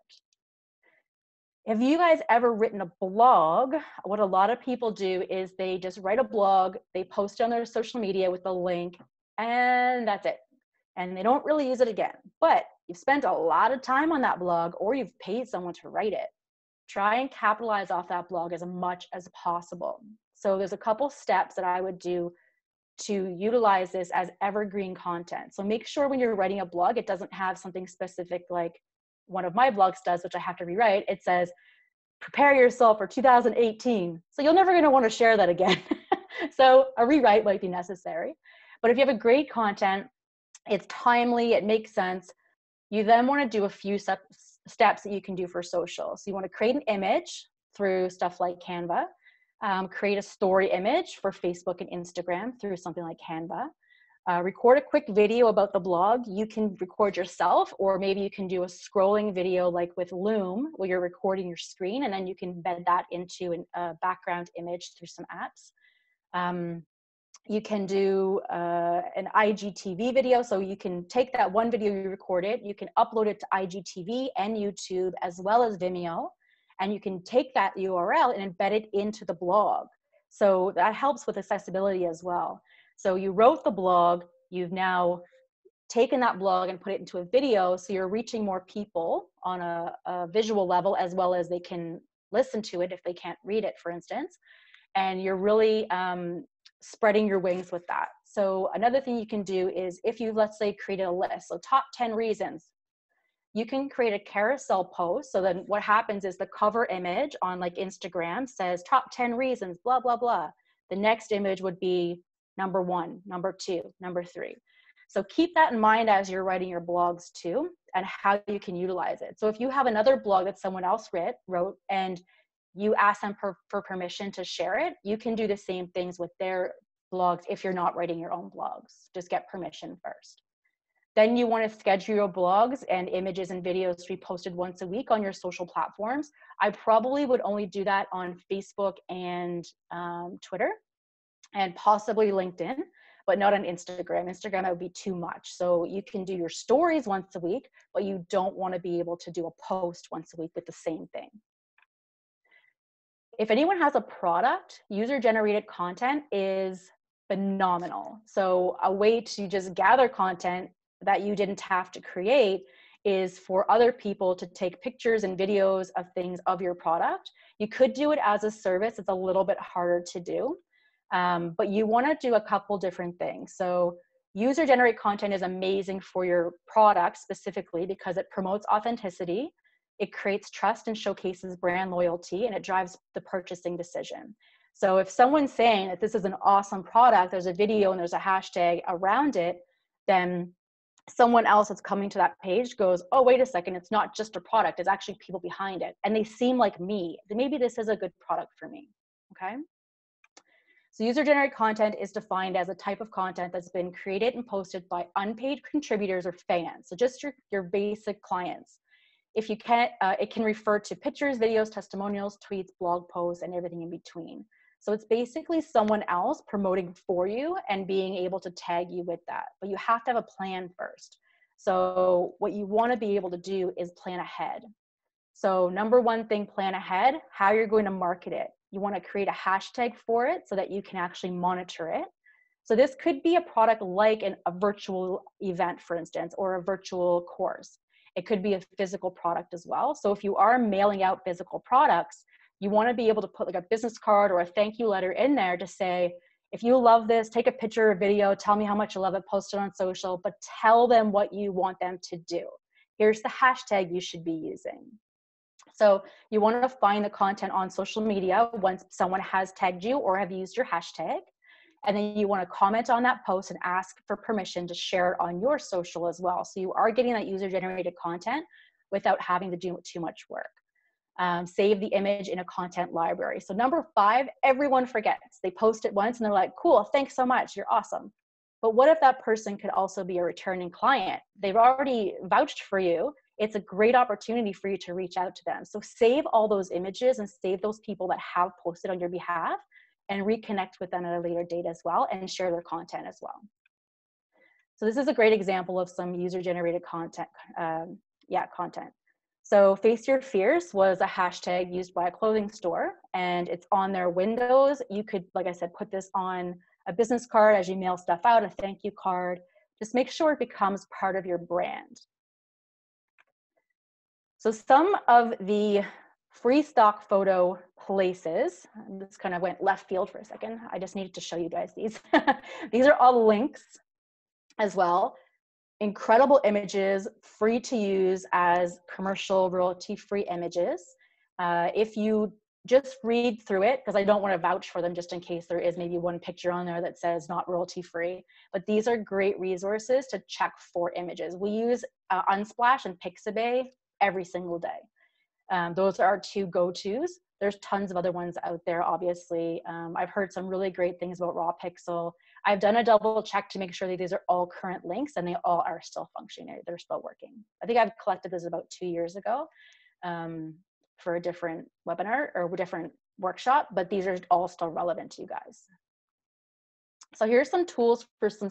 Have you guys ever written a blog? What a lot of people do is they just write a blog, they post it on their social media with a link, and that's it. And they don't really use it again. But you've spent a lot of time on that blog, or you've paid someone to write it. Try and capitalize off that blog as much as possible. So there's a couple steps that I would do to utilize this as evergreen content. So make sure when you're writing a blog, it doesn't have something specific like one of my blogs does, which I have to rewrite. It says, prepare yourself for 2018. So you're never gonna wanna share that again. So a rewrite might be necessary. But if you have a great content, it's timely, it makes sense, you then wanna do a few steps that you can do for social. So you wanna create an image, through stuff like Canva. Create a story image for Facebook and Instagram through something like Canva. Record a quick video about the blog. You can record yourself, or maybe you can do a scrolling video like with Loom, where you're recording your screen, and then you can embed that into a background image through some apps. You can do an IGTV video. So you can take that one video you recorded, you can upload it to IGTV and YouTube as well as Vimeo, and you can take that URL and embed it into the blog. So that helps with accessibility as well. So you wrote the blog, you've now taken that blog and put it into a video, so you're reaching more people on a visual level, as well as they can listen to it if they can't read it, for instance. And you're really spreading your wings with that. So another thing you can do is, if you've, let's say, created a list, so top 10 reasons, you can create a carousel post. So then what happens is the cover image on like Instagram says top 10 reasons, blah, blah, blah. The next image would be number 1, number 2, number 3. So keep that in mind as you're writing your blogs too, and how you can utilize it. So if you have another blog that someone else wrote and you ask them for permission to share it, you can do the same things with their blogs if you're not writing your own blogs. Just get permission first. Then you want to schedule your blogs and images and videos to be posted once a week on your social platforms. I probably would only do that on Facebook and Twitter, and possibly LinkedIn, but not on Instagram. Instagram, that would be too much. So you can do your stories once a week, but you don't want to be able to do a post once a week with the same thing. If anyone has a product, user-generated content is phenomenal. So a way to just gather content that you didn't have to create is for other people to take pictures and videos of things of your product. You could do it as a service. It's a little bit harder to do, but you want to do a couple different things. So user-generated content is amazing for your product specifically because it promotes authenticity. It creates trust and showcases brand loyalty, and it drives the purchasing decision. So if someone's saying that this is an awesome product, there's a video and there's a hashtag around it, then someone else that's coming to that page goes, oh, wait a second, it's not just a product, it's actually people behind it. And they seem like me. Maybe this is a good product for me, okay? So user-generated content is defined as a type of content that's been created and posted by unpaid contributors or fans. So just your basic clients. If you can't, it can refer to pictures, videos, testimonials, tweets, blog posts, and everything in between. So it's basically someone else promoting for you and being able to tag you with that. But you have to have a plan first. So what you want to be able to do is plan ahead. So number one thing, plan ahead, how you're going to market it. You want to create a hashtag for it so that you can actually monitor it. So this could be a product like a virtual event, for instance, or a virtual course. It could be a physical product as well. So if you are mailing out physical products, you want to be able to put like a business card or a thank you letter in there to say, if you love this, take a picture or video, tell me how much you love it, post it on social, but tell them what you want them to do. Here's the hashtag you should be using. So you want to find the content on social media once someone has tagged you or have used your hashtag. And then you want to comment on that post and ask for permission to share it on your social as well. So you are getting that user-generated content without having to do too much work. Save the image in a content library. So number 5, everyone forgets. They post it once and they're like, cool, thanks so much, you're awesome. But what if that person could also be a returning client? They've already vouched for you. It's a great opportunity for you to reach out to them. So save all those images and save those people that have posted on your behalf and reconnect with them at a later date as well and share their content as well. So this is a great example of some user-generated content. Content. So Face Your Fears was a hashtag used by a clothing store, and it's on their windows. You could, like I said, put this on a business card as you mail stuff out, a thank you card. Just make sure it becomes part of your brand. So some of the free stock photo places, this kind of went left field for a second. I just needed to show you guys these. These are all links as well. Incredible images, free to use as commercial royalty-free images. If you just read through it, because I don't want to vouch for them just in case there is maybe one picture on there that says not royalty-free, but these are great resources to check for images. We use Unsplash and Pixabay every single day. Those are our two go-tos. There's tons of other ones out there, obviously. I've heard some really great things about Raw Pixel. I've done a double check to make sure that these are all current links and they all are still functioning. They're still working. I think I've collected this about 2 years ago for a different webinar or a different workshop, but these are all still relevant to you guys. So here's some tools for some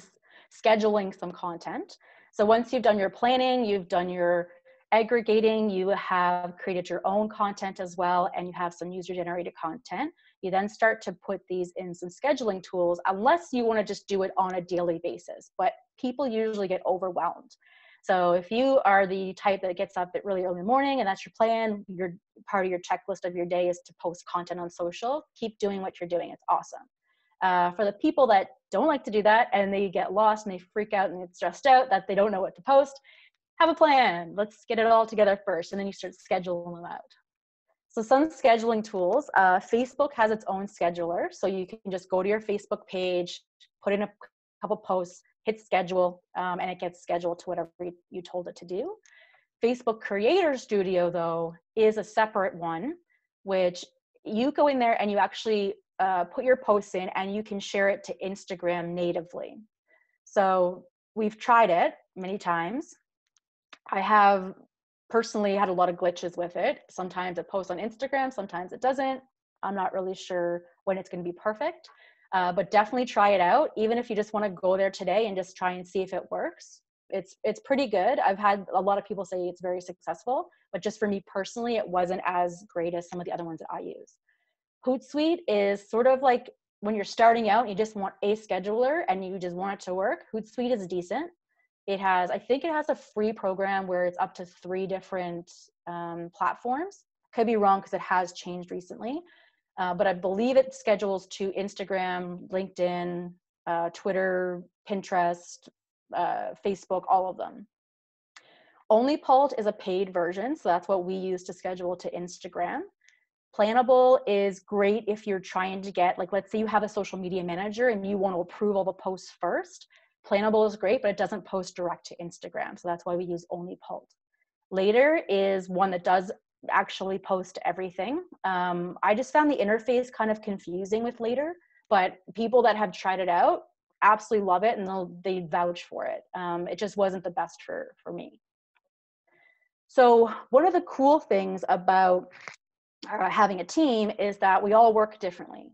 scheduling some content. So once you've done your planning, you've done your aggregating, you have created your own content as well, and you have some user-generated content. You then start to put these in some scheduling tools, unless you want to just do it on a daily basis, but people usually get overwhelmed. So if you are the type that gets up at really early in the morning and that's your plan, your part of your checklist of your day is to post content on social, keep doing what you're doing. It's awesome. For the people that don't like to do that and they get lost and they freak out and get stressed out that they don't know what to post, have a plan. Let's get it all together first, and then you start scheduling them out. So some scheduling tools, Facebook has its own scheduler. So you can just go to your Facebook page, put in a couple posts, hit schedule, and it gets scheduled to whatever you told it to do. Facebook Creator Studio, though, is a separate one, which you go in there and you actually put your posts in and you can share it to Instagram natively. So we've tried it many times. I have personally had a lot of glitches with it. Sometimes it posts on Instagram, sometimes it doesn't. I'm not really sure when it's going to be perfect, but definitely try it out. Even if you just want to go there today and just try and see if it works. It's pretty good. I've had a lot of people say it's very successful, but just for me personally, it wasn't as great as some of the other ones that I use. Hootsuite is sort of like when you're starting out and you just want a scheduler and you just want it to work. Hootsuite is decent. It has, I think it has a free program where it's up to 3 different platforms. Could be wrong because it has changed recently, but I believe it schedules to Instagram, LinkedIn, Twitter, Pinterest, Facebook, all of them. OnlyPult is a paid version, so that's what we use to schedule to Instagram. Plannable is great if you're trying to get, like, let's say you have a social media manager and you want to approve all the posts first. Plannable is great, but it doesn't post direct to Instagram. So that's why we use OnlyPult. Later is one that does actually post everything. I just found the interface kind of confusing with Later, but people that have tried it out absolutely love it and they vouch for it. It just wasn't the best for me. So one of the cool things about having a team is that we all work differently.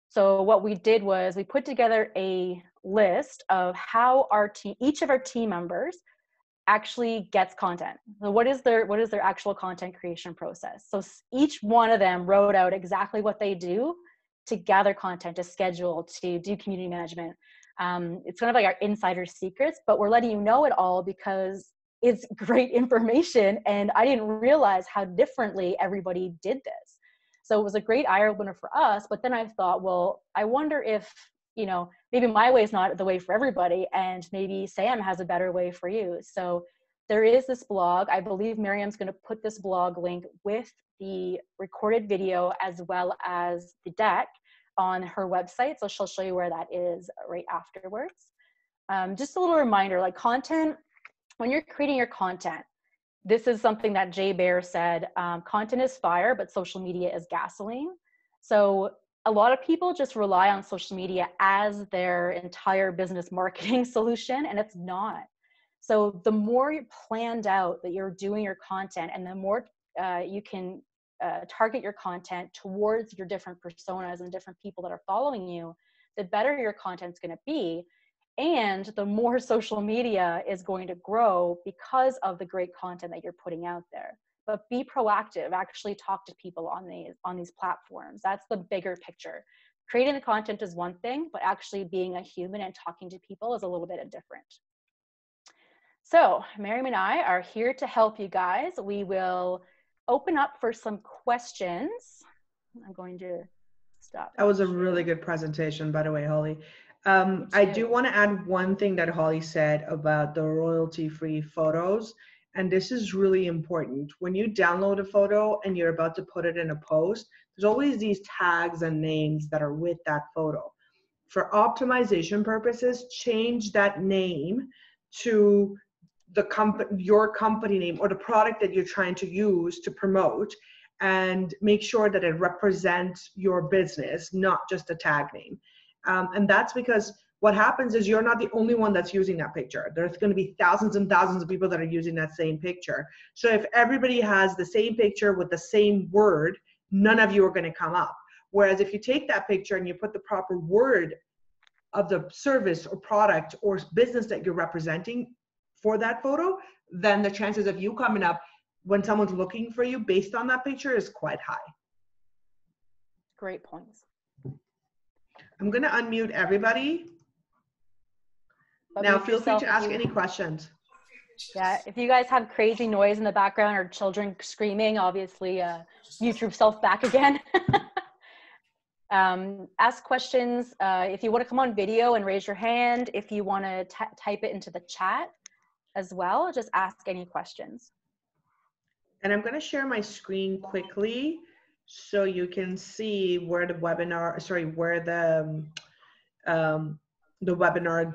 So what we did was we put together a list of how our team, each of our team members actually gets content. So what is their actual content creation process? So each one of them wrote out exactly what they do to gather content, to schedule, to do community management. It's kind of like our insider secrets, but we're letting you know it all because it's great information and I didn't realize how differently everybody did this. So it was a great eye opener for us, but then I thought, well, I wonder if, maybe my way is not the way for everybody and maybe Sam has a better way for you. So there is this blog. I believe Miriam's going to put this blog link with the recorded video as well as the deck on her website. So she'll show you where that is right afterwards. Just a little reminder, like content, when you're creating your content, this is something that Jay Baer said, content is fire, but social media is gasoline. So a lot of people just rely on social media as their entire business marketing solution, and it's not. So the more you're planned out that you're doing your content and the more you can target your content towards your different personas and different people that are following you, the better your content's going to be. And the more social media is going to grow because of the great content that you're putting out there. But be proactive, actually talk to people on these platforms. That's the bigger picture. Creating the content is one thing, but actually being a human and talking to people is a little bit different. So Miriam and I are here to help you guys. We will open up for some questions. I'm going to stop. That was a really good presentation, by the way, Holly. I do want to add one thing that Holly said about the royalty-free photos, and this is really important. When you download a photo and you're about to put it in a post, there's always these tags and names that are with that photo. For optimization purposes, change that name to your company name or the product that you're trying to use to promote, and make sure that it represents your business, not just a tag name. And that's because what happens is you're not the only one that's using that picture. There's going to be thousands and thousands of people that are using that same picture. So if everybody has the same picture with the same word, none of you are going to come up. Whereas if you take that picture and you put the proper word of the service or product or business that you're representing for that photo, then the chances of you coming up when someone's looking for you based on that picture is quite high. Great points. I'm going to unmute everybody. But now feel free to ask any questions. Yeah, if you guys have crazy noise in the background or children screaming, obviously mute yourself back again. Ask questions. If you want to come on video and raise your hand, if you want to type it into the chat as well, just ask any questions. And I'm going to share my screen quickly so you can see where the webinar, where the webinar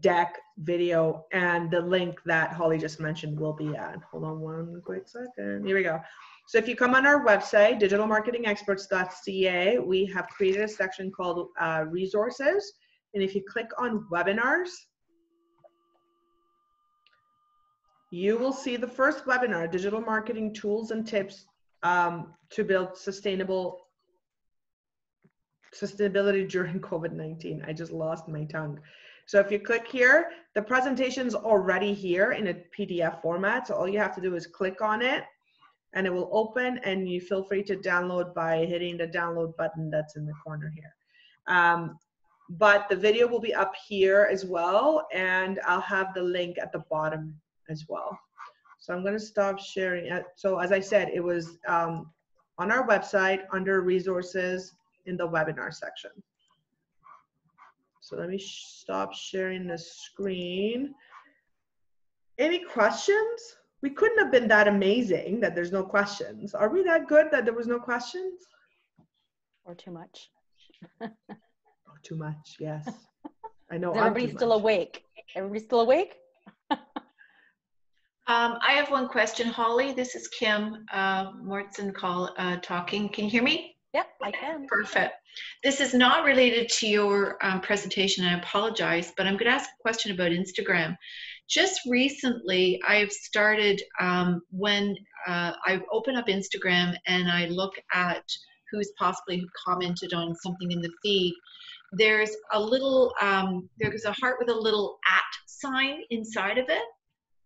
deck video and the link that Holly just mentioned will be at. Hold on one quick second. Here we go. So if you come on our website, digitalmarketingexperts.ca, we have created a section called resources. And if you click on webinars, you will see the first webinar, digital marketing tools and tips to build sustainability during COVID-19. I just lost my tongue. So if you click here, the presentation's already here in a PDF format. So all you have to do is click on it and it will open, and you feel free to download by hitting the download button that's in the corner here. But the video will be up here as well, and I'll have the link at the bottom as well. So I'm going to stop sharing. So as I said, it was on our website under resources in the webinar section. So let me stop sharing the screen. Any questions? We couldn't have been that amazing that there's no questions. Are we that good that there was no questions? Or too much. Oh, too much, yes. I know. Is everybody still awake? Everybody still awake? I have one question, Holly. This is Kim Mortson talking. Can you hear me? Yep, I can. Perfect. This is not related to your presentation. I apologize, but I'm going to ask a question about Instagram. Just recently, I've started when I open up Instagram and I look at who's possibly commented on something in the feed. There's a little, there's a heart with a little @ sign inside of it.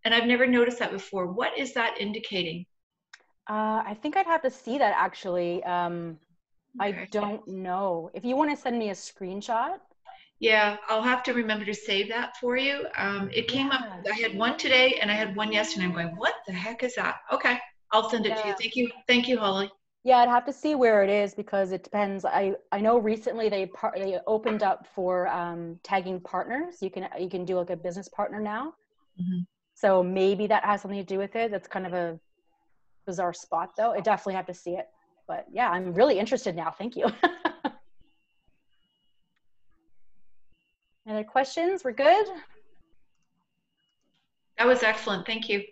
And I've never noticed that before. What is that indicating? I think I'd have to see that actually. Okay. I don't know. If you want to send me a screenshot. Yeah, I'll have to remember to save that for you. It came up, I had one today and I had one yesterday. I'm going, what the heck is that? Okay, I'll send it to you. Thank you. Thank you, Holly. Yeah, I'd have to see where it is because it depends. I know recently they opened up for tagging partners. You can do like a business partner now. Mm-hmm. So maybe that has something to do with it. That's kind of a bizarre spot though. I definitely have to see it. But yeah, I'm really interested now. Thank you. Any other questions? We're good? That was excellent. Thank you.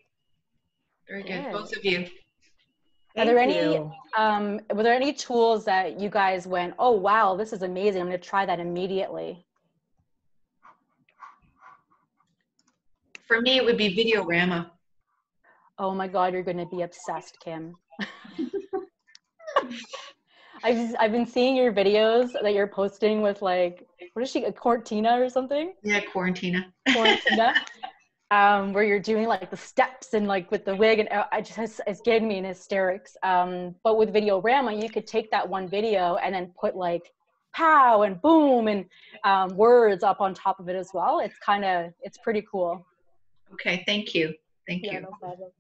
Very good. Both of you. Are there any, were there any tools that you guys went, oh, wow, this is amazing. I'm going to try that immediately? For me, it would be Videorama. Oh my God, you're going to be obsessed, Kim. I've been seeing your videos that you're posting with like, what is she, a Quarantina or something? Yeah, Quarantina. Quarantina. Where you're doing like the steps and like with the wig, and it's getting me in hysterics. But with Videorama, you could take that one video and then put like pow and boom and words up on top of it as well. It's pretty cool. Okay, thank you. Thank you. No problem.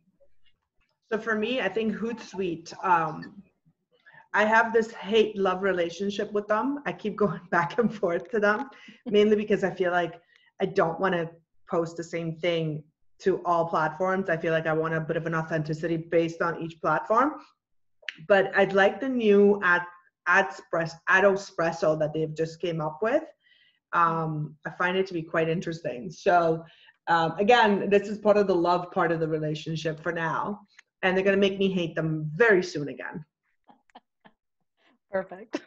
So for me, I think Hootsuite, I have this hate-love relationship with them. I keep going back and forth to them, mainly because I feel like I don't want to post the same thing to all platforms. I feel like I want a bit of an authenticity based on each platform. But I'd like the new Adospresso that they've just came up with. I find it to be quite interesting. So Again, this is part of the love part of the relationship for now. And they're going to make me hate them very soon again. Perfect.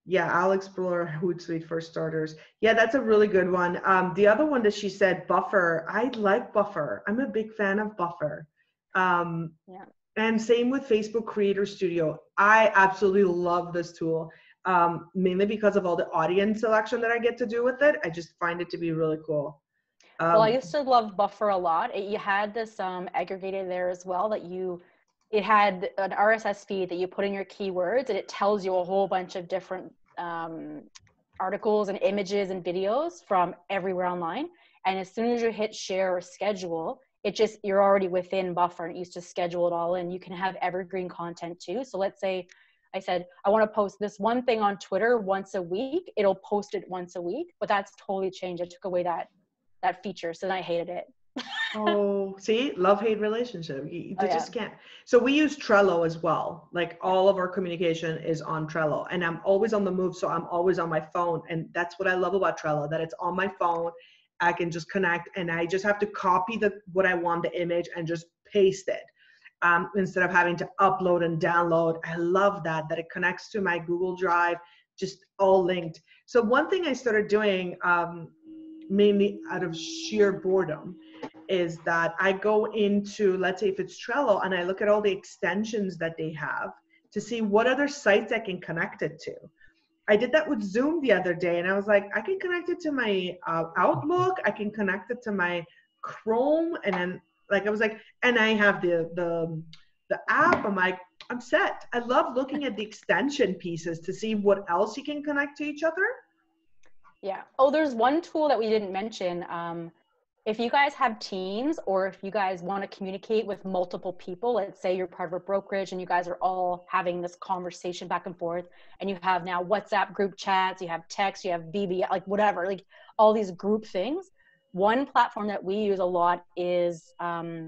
Yeah, I'll explore Hootsuite for starters. Yeah, that's a really good one. The other one that she said, Buffer. I like Buffer. I'm a big fan of Buffer. Yeah. And same with Facebook Creator Studio. I absolutely love this tool, mainly because of all the audience selection that I get to do with it. I just find it to be really cool. Well, I used to love Buffer a lot. You had this aggregated there as well that it had an RSS feed that you put in your keywords, and it tells you a whole bunch of different articles and images and videos from everywhere online. And as soon as you hit share or schedule, you're already within Buffer, and it used to schedule it all in. You can have evergreen content too. So let's say I said, I want to post this one thing on Twitter once a week. It'll post it once a week, but that's totally changed. I took away that feature, so then I hated it. Oh, see, love-hate relationship. You Oh, yeah. just can't. So we use Trello as well. Like all of our communication is on Trello, and I'm always on the move. So I'm always on my phone. And that's what I love about Trello, that it's on my phone. I can just connect, and I just have to copy what I want, the image, and just paste it. Instead of having to upload and download. I love that it connects to my Google Drive, just all linked. So one thing I started doing, mainly out of sheer boredom, is that I go into, let's say if it's Trello, and I look at all the extensions that they have to see what other sites I can connect it to. I did that with Zoom the other day, and I was like, I can connect it to my Outlook, I can connect it to my Chrome, and then I was like, and I have the app. I'm like, I'm set. I love looking at the extension pieces to see what else you can connect to each other. Yeah. Oh, there's one tool that we didn't mention. If you guys have teams, or if you guys want to communicate with multiple people, let's say you're part of a brokerage and you guys are all having this conversation back and forth, and you have now WhatsApp group chats, you have text, you have BB, like whatever, like all these group things. One platform that we use a lot is Slack.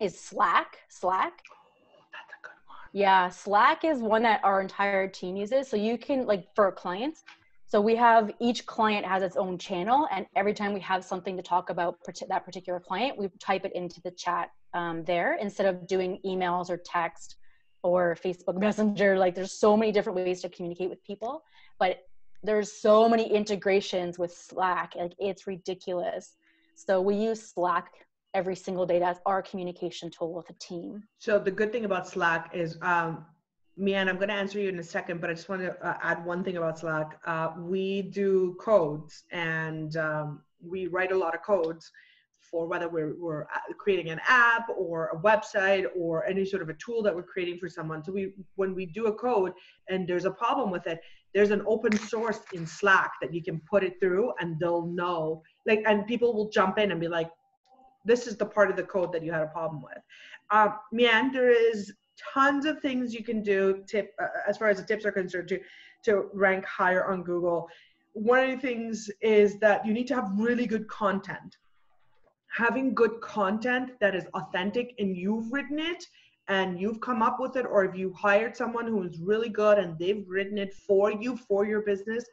That's a good one. Yeah, Slack is one that our entire team uses. So you can, like, for clients, so we have, each client has its own channel, and every time we have something to talk about that particular client, we type it into the chat there, instead of doing emails or text or Facebook Messenger. Like, there's so many different ways to communicate with people, but there's so many integrations with Slack. Like, it's ridiculous. So we use Slack every single day. That's our communication tool with a team. So the good thing about Slack is, Mian, I'm going to answer you in a second, but I just want to add one thing about Slack. We do codes, and we write a lot of codes for whether we're creating an app or a website or any sort of a tool that we're creating for someone. So when we do a code and there's a problem with it, there's an open source in Slack that you can put it through, and they'll know, and people will jump in and be like, this is the part of the code that you had a problem with. Mian, there is tons of things you can do as far as the tips are concerned to rank higher on Google. One of the things is that you need to have really good content. Having good content that is authentic and you've written it and you've come up with it, or if you hired someone who is really good and they've written it for you, for your business,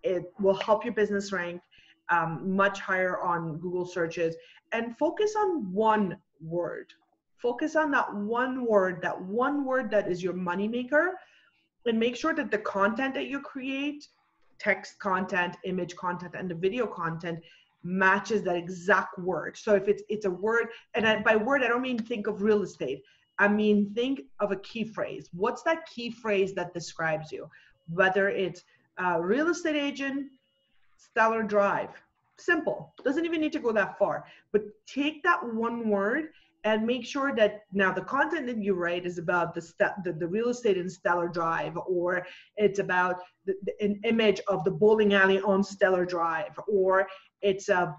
it will help your business rank much higher on Google searches. And focus on one word. Focus on that one word that is your moneymaker, and make sure that the content that you create, text content, image content, and the video content, matches that exact word. So if it's a word, and by word, I don't mean think of real estate. I mean, think of a key phrase. What's that key phrase that describes you? Whether it's real estate agent, stellar drive. Simple. Doesn't even need to go that far. But take that one word and make sure that now the content that you write is about the real estate in Stellar Drive, or it's about an image of the bowling alley on Stellar Drive, or it's a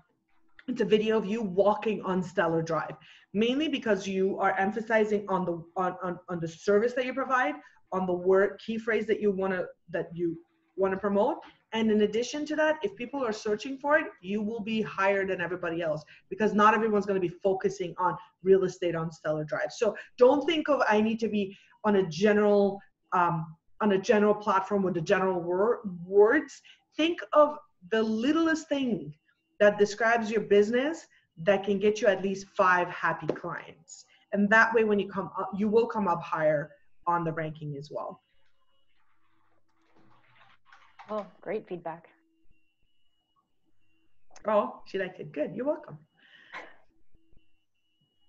video of you walking on Stellar Drive. Mainly because you are emphasizing on the service that you provide, on the word key phrase that you want to promote. And in addition to that, if people are searching for it, you will be higher than everybody else, because not everyone's going to be focusing on real estate on Stellar Drive. So don't think of, I need to be on a general platform with the general words. Think of the littlest thing that describes your business that can get you at least 5 happy clients. And that way, when you come up, you will come up higher on the ranking as well. Oh, great feedback. Oh, she liked it. Good. You're welcome.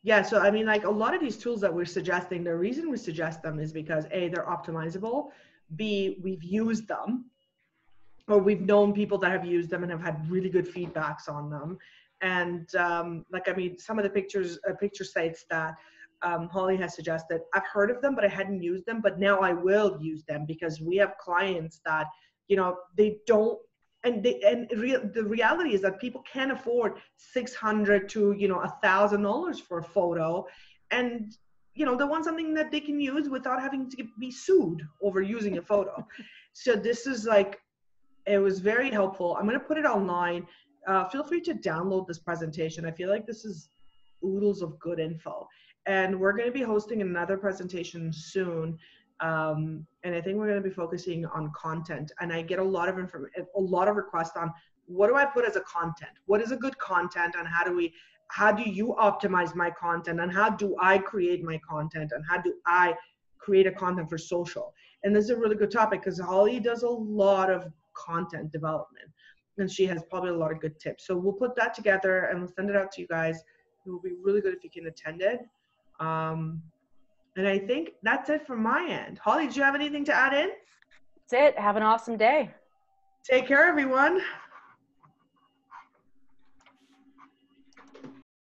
Yeah, so I mean, like a lot of these tools that we're suggesting, the reason we suggest them is because A, they're optimizable, B, we've used them, or we've known people that have used them and have had really good feedbacks on them. And like, I mean, some of the picture sites that Holly has suggested, I've heard of them, but I hadn't used them, but now I will use them because we have clients that, you know, they don't, and the reality is that people can't afford $600 to, you know, $1,000 for a photo, and you know, they want something that they can use without having to be sued over using a photo. So this is like, it was very helpful. I'm going to put it online. Feel free to download this presentation. I feel like this is oodles of good info, and we're going to be hosting another presentation soon. And I think we're going to be focusing on content. And I get a lot of requests on what do I put as a content? What is a good content, and how do you optimize my content, and how do I create my content, and how do I create a content for social? And this is a really good topic because Holly does a lot of content development, and she has probably a lot of good tips. So we'll put that together and we'll send it out to you guys. It will be really good if you can attend it. And I think that's it from my end. Holly, did you have anything to add in? That's it. Have an awesome day. Take care, everyone.